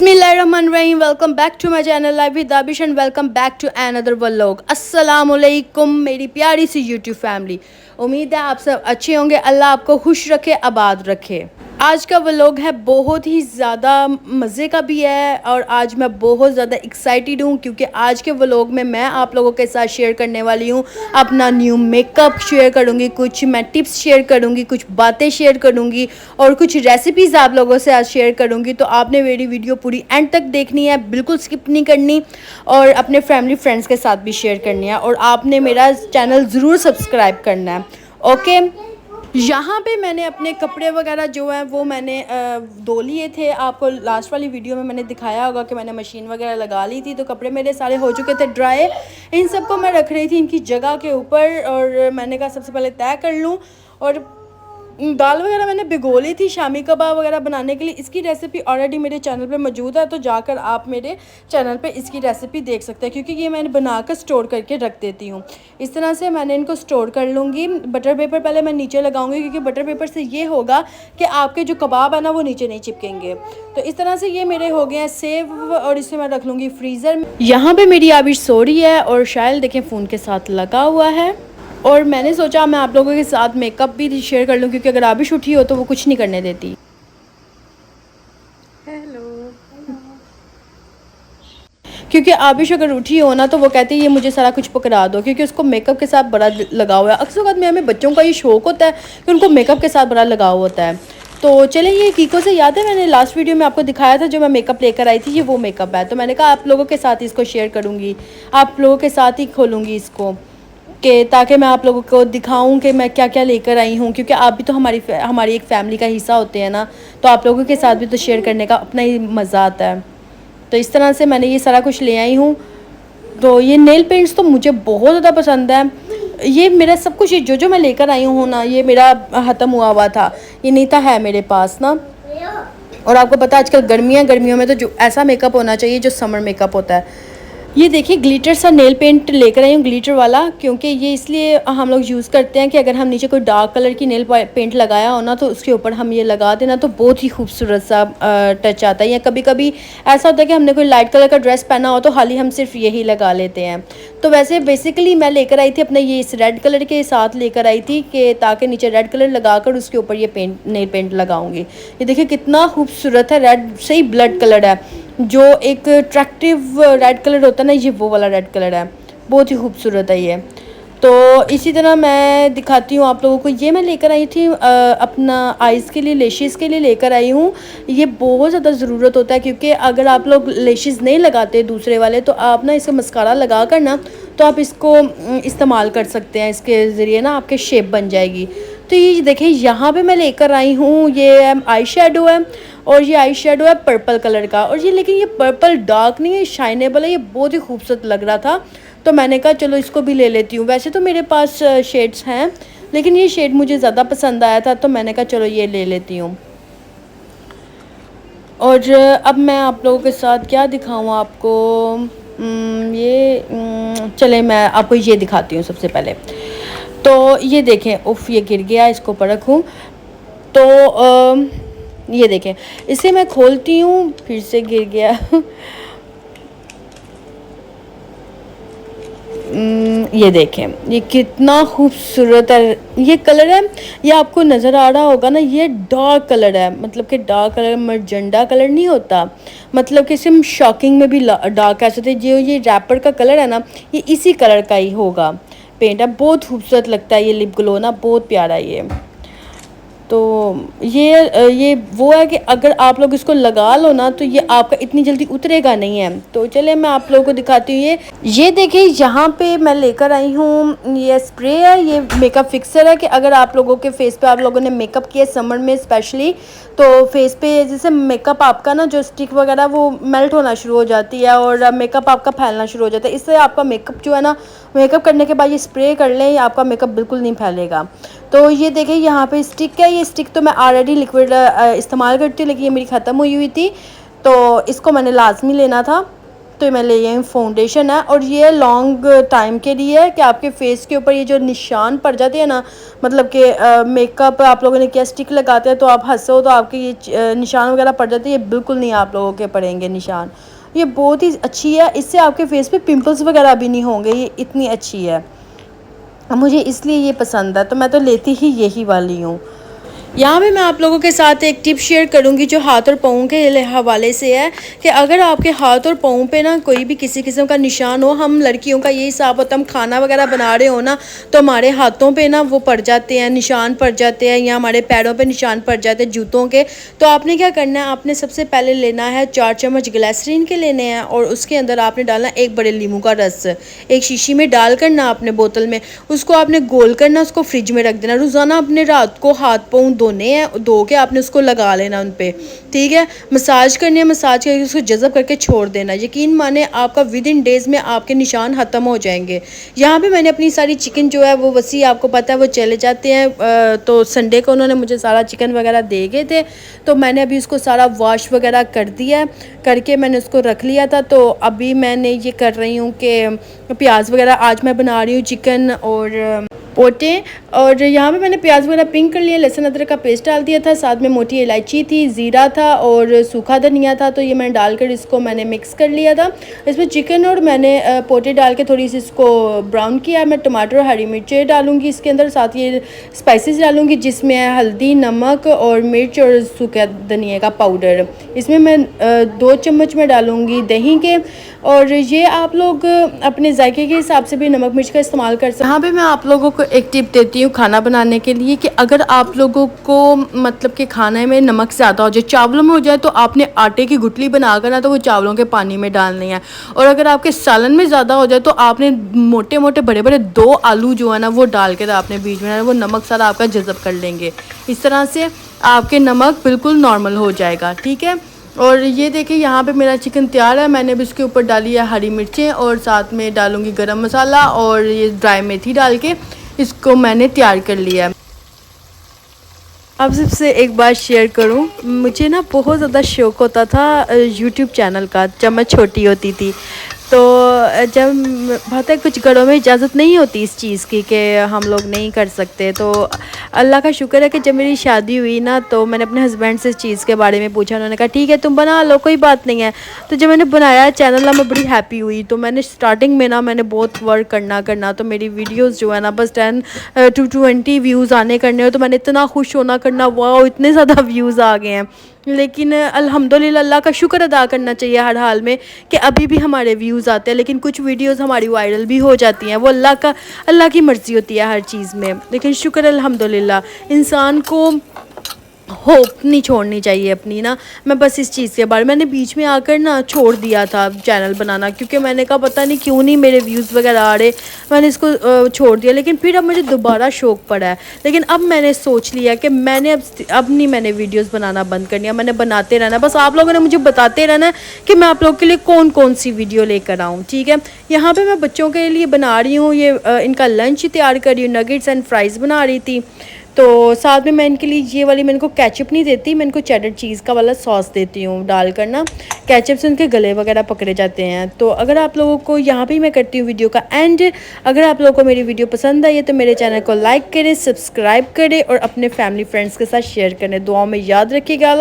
बिस्मिल्लाहिर्रहमानिर्रहीम। Welcome back to my channel live with Dabish and welcome back to another vlog. अस्सलाम वालेकुम मेरी प्यारी सी यूट्यूब फैमिली। उम्मीद है आप सब अच्छे होंगे। अल्लाह आपको खुश रखे, आबाद रखे। आज का व्लॉग है बहुत ही ज़्यादा मज़े का भी है और आज मैं बहुत ज़्यादा एक्साइटेड हूँ क्योंकि आज के व्लॉग में मैं आप लोगों के साथ शेयर करने वाली हूँ अपना न्यू मेकअप शेयर करूँगी, कुछ मैं टिप्स शेयर करूँगी, कुछ बातें शेयर करूँगी और कुछ रेसिपीज़ आप लोगों से आज शेयर करूँगी। तो आपने मेरी वीडियो पूरी एंड तक देखनी है, बिल्कुल स्किप नहीं करनी और अपने फैमिली फ्रेंड्स के साथ भी शेयर करनी है और आपने मेरा चैनल ज़रूर सब्सक्राइब करना है। ओके, यहाँ पे मैंने अपने कपड़े वगैरह जो हैं वो मैंने धो लिए थे। आपको लास्ट वाली वीडियो में मैंने दिखाया होगा कि मैंने मशीन वगैरह लगा ली थी, तो कपड़े मेरे सारे हो चुके थे ड्राई। इन सबको मैं रख रही थी इनकी जगह के ऊपर और मैंने कहा सबसे पहले तय कर लूँ। और दाल वगैरह मैंने भिगो ली थी शामी कबाब वगैरह बनाने के लिए। इसकी रेसिपी ऑलरेडी मेरे चैनल पे मौजूद है, तो जाकर आप मेरे चैनल पे इसकी रेसिपी देख सकते हैं क्योंकि ये मैंने बनाकर स्टोर करके रख देती हूँ। इस तरह से मैंने इनको स्टोर कर लूँगी। बटर पेपर पहले मैं नीचे लगाऊंगी क्योंकि बटर पेपर से ये होगा कि आपके जो कबाब है ना वो नीचे नहीं चिपकेंगे। तो इस तरह से ये मेरे हो गए हैं सेव और इसे मैं रख लूँगी फ्रीज़र में। यहाँ पर मेरी आबिश सो रही है और शायद देखें फ़ोन के साथ लगा हुआ है और मैंने सोचा मैं आप लोगों के साथ मेकअप भी शेयर कर लूँ क्योंकि अगर आबिश उठी हो तो वो कुछ नहीं करने देती। हेलो। क्योंकि आबिश अगर उठी हो ना तो वो कहती है ये मुझे सारा कुछ पकड़ा दो क्योंकि उसको मेकअप के साथ बड़ा लगाव है। अक्सर वक्त में हमें बच्चों का ये शौक़ होता है कि उनको मेकअप के साथ बड़ा लगाव होता है। तो चलें, ये कीको से याद है मैंने लास्ट वीडियो में आपको दिखाया था जो मैं मेकअप लेकर आई थी, ये वो मेकअप है। तो मैंने कहा आप लोगों के साथ इसको शेयर करूँगी, आप लोगों के साथ ही खोलूँगी इसको कि ताकि मैं आप लोगों को दिखाऊं कि मैं क्या क्या लेकर आई हूं क्योंकि आप भी तो हमारी एक फ़ैमिली का हिस्सा होते हैं ना, तो आप लोगों के साथ भी तो शेयर करने का अपना ही मज़ा आता है। तो इस तरह से मैंने ये सारा कुछ ले आई हूँ। तो ये नेल पेंट्स तो मुझे बहुत ज़्यादा पसंद है। ये मेरा सब कुछ जो जो मैं लेकर आई हूँ ना, ये मेरा ख़त्म हुआ था, ये नहीं था है मेरे पास ना। और आपको पता है आजकल गर्मियों में तो जो ऐसा मेकअप होना चाहिए जो समर मेकअप होता है। ये देखिए ग्लिटर सा नेल पेंट लेकर आई हूँ, ग्लिटर वाला, क्योंकि ये इसलिए हम लोग यूज़ करते हैं कि अगर हम नीचे कोई डार्क कलर की नेल पेंट लगाया हो ना तो उसके ऊपर हम ये लगा देना तो बहुत ही खूबसूरत सा टच आता है। या कभी कभी ऐसा होता है कि हमने कोई लाइट कलर का ड्रेस पहना हो तो हाल ही हम सिर्फ यही लगा लेते हैं। तो वैसे बेसिकली मैं लेकर आई थी अपने ये इस रेड कलर के साथ लेकर आई थी कि ताकि नीचे रेड कलर लगाकर उसके ऊपर ये नेल पेंट लगाऊंगी। ये देखिए कितना खूबसूरत है, रेड सही ब्लड कलर है, जो एक अट्रैक्टिव रेड कलर होता है ना, ये वो वाला रेड कलर है, बहुत ही खूबसूरत है ये। तो इसी तरह मैं दिखाती हूँ आप लोगों को। ये मैं लेकर आई थी अपना आइज़ के लिए, लेशेस के लिए लेकर आई हूँ। ये बहुत ज़्यादा ज़रूरत होता है क्योंकि अगर आप लोग लेशेस नहीं लगाते दूसरे वाले तो आप ना इसका मस्कारा लगा कर ना तो आप इसको इस्तेमाल कर सकते हैं, इसके ज़रिए ना आपके शेप बन जाएगी। तो ये देखिए यहाँ पे मैं लेकर आई हूँ, ये आई शेडो है और ये आई शेडो है पर्पल कलर का। और ये लेकिन ये पर्पल डार्क नहीं है, शाइनेबल है, ये बहुत ही खूबसूरत लग रहा था तो मैंने कहा चलो इसको भी ले लेती हूँ। वैसे तो मेरे पास शेड्स हैं लेकिन ये शेड मुझे ज़्यादा पसंद आया था तो मैंने कहा चलो ये ले लेती हूँ। और अब मैं आप लोगों के साथ क्या दिखाऊँ आपको, चले मैं आपको ये दिखाती हूँ सबसे पहले। तो ये देखें, उफ़ ये गिर गया, इसको पर रखूँ। तो ये देखें, इसे मैं खोलती हूँ, फिर से गिर गया ये देखें ये कितना खूबसूरत है, ये कलर है, ये आपको नज़र आ रहा होगा ना, ये डार्क कलर है। मतलब कि डार्क कलर मरजंडा कलर नहीं होता, मतलब कि सिम शॉकिंग में भी डार्क ऐसे थे। जो ये रैपर का कलर है ना, ये इसी कलर का ही होगा पेंट है। बहुत खूबसूरत लगता है ये लिप ग्लो ना, बहुत प्यारा ये। तो ये वो है कि अगर आप लोग इसको लगा लो ना तो ये आपका इतनी जल्दी उतरेगा नहीं है। तो चलिए मैं आप लोगों को दिखाती हूँ। ये देखिए यहाँ पे मैं लेकर आई हूँ, ये स्प्रे है, ये मेकअप फिक्सर है कि अगर आप लोगों के फेस पे आप लोगों ने मेकअप किया समर में स्पेशली, तो फेस पे जैसे मेकअप आपका ना जो स्टिक वगैरह वो मेल्ट होना शुरू हो जाती है और मेकअप आपका फैलना शुरू हो जाता है। इससे आपका मेकअप जो है ना, मेकअप करने के बाद ये स्प्रे कर लें, आपका मेकअप बिल्कुल नहीं फैलेगा। तो ये देखिए यहाँ पे स्टिक है, ये स्टिक तो मैं ऑलरेडी लिक्विड इस्तेमाल करती हूँ लेकिन ये मेरी ख़त्म हुई थी तो इसको मैंने लाजमी लेना था। तो मैं ले आई हूँ फाउंडेशन है, और ये लॉन्ग टाइम के लिए है कि आपके फेस के ऊपर ये जो निशान पड़ जाते हैं ना, मतलब कि मेकअप आप लोगों ने क्या स्टिक लगाते हैं तो आप हंसो तो आपके ये निशान वगैरह पड़ जाते हैं, ये बिल्कुल नहीं आप लोगों के पड़ेंगे निशान। ये बहुत ही अच्छी है, इससे आपके फेस पे पिंपल्स वगैरह भी नहीं होंगे, ये इतनी अच्छी है, मुझे इसलिए ये पसंद है, तो मैं तो लेती ही यही वाली हूँ। यहाँ भी मैं आप लोगों के साथ एक टिप शेयर करूँगी जो हाथ और पाँव के हवाले से है, कि अगर आपके हाथ और पाँव पे ना कोई भी किसी किस्म का निशान हो, हम लड़कियों का यही हिसाब होता है, हम खाना वगैरह बना रहे हो ना तो हमारे हाथों पे ना वो पड़ जाते हैं, निशान पड़ जाते हैं, या हमारे पैरों पे निशान पड़ जाते हैं जूतों के। तो आपने क्या करना है, आपने सबसे पहले लेना है 4 चम्मच ग्लिसरीन के लेने हैं, और उसके अंदर आपने डालना एक बड़े नींबू का रस, एक शीशी में डाल करना आपने बोतल में, उसको आपने गोल करना, उसको फ्रिज में रख देना। रोज़ाना अपने रात को हाथ पाँव धोने हैं, धो के आपने उसको लगा लेना उन पे, ठीक है। मसाज करनी है, मसाज करके उसको जज़ब करके छोड़ देना। यकीन माने आपका विद इन डेज़ में आपके निशान ख़त्म हो जाएंगे। यहाँ पे मैंने अपनी सारी चिकन जो है वो वसी आपको पता है वो चले जाते हैं, तो संडे को उन्होंने मुझे सारा चिकन वगैरह दे गए थे, तो मैंने अभी उसको सारा वॉश वगैरह कर दिया, करके मैंने उसको रख लिया था। तो अभी मैंने ये कर रही हूँ कि प्याज वगैरह आज मैं बना रही हूँ चिकन और पोटे, और यहाँ पे मैंने प्याज वगैरह पिंक कर लिया, लहसुन अदरक का पेस्ट डाल दिया था, साथ में मोटी इलायची थी, ज़ीरा था और सूखा धनिया था, तो ये मैंने डालकर इसको मैंने मिक्स कर लिया था। इसमें चिकन और मैंने पोटे डाल के थोड़ी सी इसको ब्राउन किया। मैं टमाटर और हरी मिर्चें डालूँगी इसके अंदर, साथ ये स्पाइसेस डालूँगी जिसमें हल्दी, नमक और मिर्च और सूखा धनिया का पाउडर। इसमें मैं 2 चम्मच में डालूँगी दही के, और ये आप लोग अपने जायके के हिसाब से भी नमक मिर्च का इस्तेमाल कर सकते हैं। यहाँ पे मैं आप लोगों को एक टिप देती हूँ खाना बनाने के लिए, कि अगर आप लोगों को मतलब कि खाने में नमक ज़्यादा हो जाए, चावलों में हो जाए, तो आपने आटे की गुठली बनाकर ना तो वो चावलों के पानी में डालनी है, और अगर आपके सालन में ज़्यादा हो जाए तो आपने मोटे मोटे बड़े बड़े 2 आलू जो है ना वो डाल कर आपने बीच में, वो नमक सारा आपका जज़ब कर लेंगे। इस तरह से आपके नमक बिल्कुल नॉर्मल हो जाएगा, ठीक है। और ये देखिए यहाँ पे मेरा चिकन तैयार है, मैंने भी इसके ऊपर डाली है हरी मिर्चें, और साथ में डालूँगी गरम मसाला, और ये ड्राई मेथी डाल के इसको मैंने तैयार कर लिया है। अब सबसे एक बात शेयर करूं, मुझे ना बहुत ज़्यादा शौक़ होता था यूट्यूब चैनल का जब मैं छोटी होती थी। तो जब पता है कुछ घरों में इजाज़त नहीं होती इस चीज़ की कि हम लोग नहीं कर सकते, तो अल्लाह का शुक्र है कि जब मेरी शादी हुई ना तो मैंने अपने हस्बैंड से इस चीज़ के बारे में पूछा, उन्होंने कहा ठीक है तुम बना लो, कोई बात नहीं है। तो जब मैंने बनाया चैनल ना मैं बड़ी हैप्पी हुई। तो मैंने स्टार्टिंग में ना मैंने बहुत वर्क करना तो मेरी वीडियोज़ जो है ना बस 10 to 20 व्यूज़ आने करने हो, तो मैंने इतना खुश होना करना, वाह इतने ज़्यादा व्यूज़ आ गए हैं। लेकिन अल्हम्दुलिल्लाह अल्लाह का शुक्र अदा करना चाहिए हर हाल में कि अभी भी हमारे व्यूज़ आते हैं, लेकिन कुछ वीडियोस हमारी वायरल भी हो जाती हैं। वो अल्लाह की मर्ज़ी होती है हर चीज़ में, लेकिन शुक्र अल्हम्दुलिल्लाह इंसान को होप नहीं छोड़नी चाहिए अपनी ना। मैं बस इस चीज़ के बारे मैंने बीच में आकर ना छोड़ दिया था चैनल बनाना, क्योंकि मैंने कहा पता नहीं क्यों नहीं मेरे व्यूज़ वगैरह आ रहे, मैंने इसको छोड़ दिया। लेकिन फिर अब मुझे दोबारा शौक़ पड़ा है, लेकिन अब मैंने सोच लिया कि मैंने अब नहीं मैंने वीडियोस बनाना बंद करनी है, मैंने बनाते रहना। बस आप लोगों ने मुझे बताते रहना है कि मैं आप लोगों के लिए कौन कौन सी वीडियो लेकर आऊँ, ठीक है। यहाँ पर मैं बच्चों के लिए बना रही हूँ, ये इनका लंच तैयार कर रही हूँ, नगेट्स एंड फ्राइज़ बना रही थी। तो साथ में मैं इनके लिए ये वाली, मैं इनको केचप नहीं देती, मैं इनको चेडर चीज़ का वाला सॉस देती हूँ डाल कर ना, केचप से उनके गले वगैरह पकड़े जाते हैं। तो अगर आप लोगों को यहाँ पे मैं करती हूँ वीडियो का एंड, अगर आप लोगों को मेरी वीडियो पसंद आई है तो मेरे चैनल को लाइक करें, सब्सक्राइब करें और अपने फैमिली फ्रेंड्स के साथ शेयर करें। दुआओं में याद रखिएगा।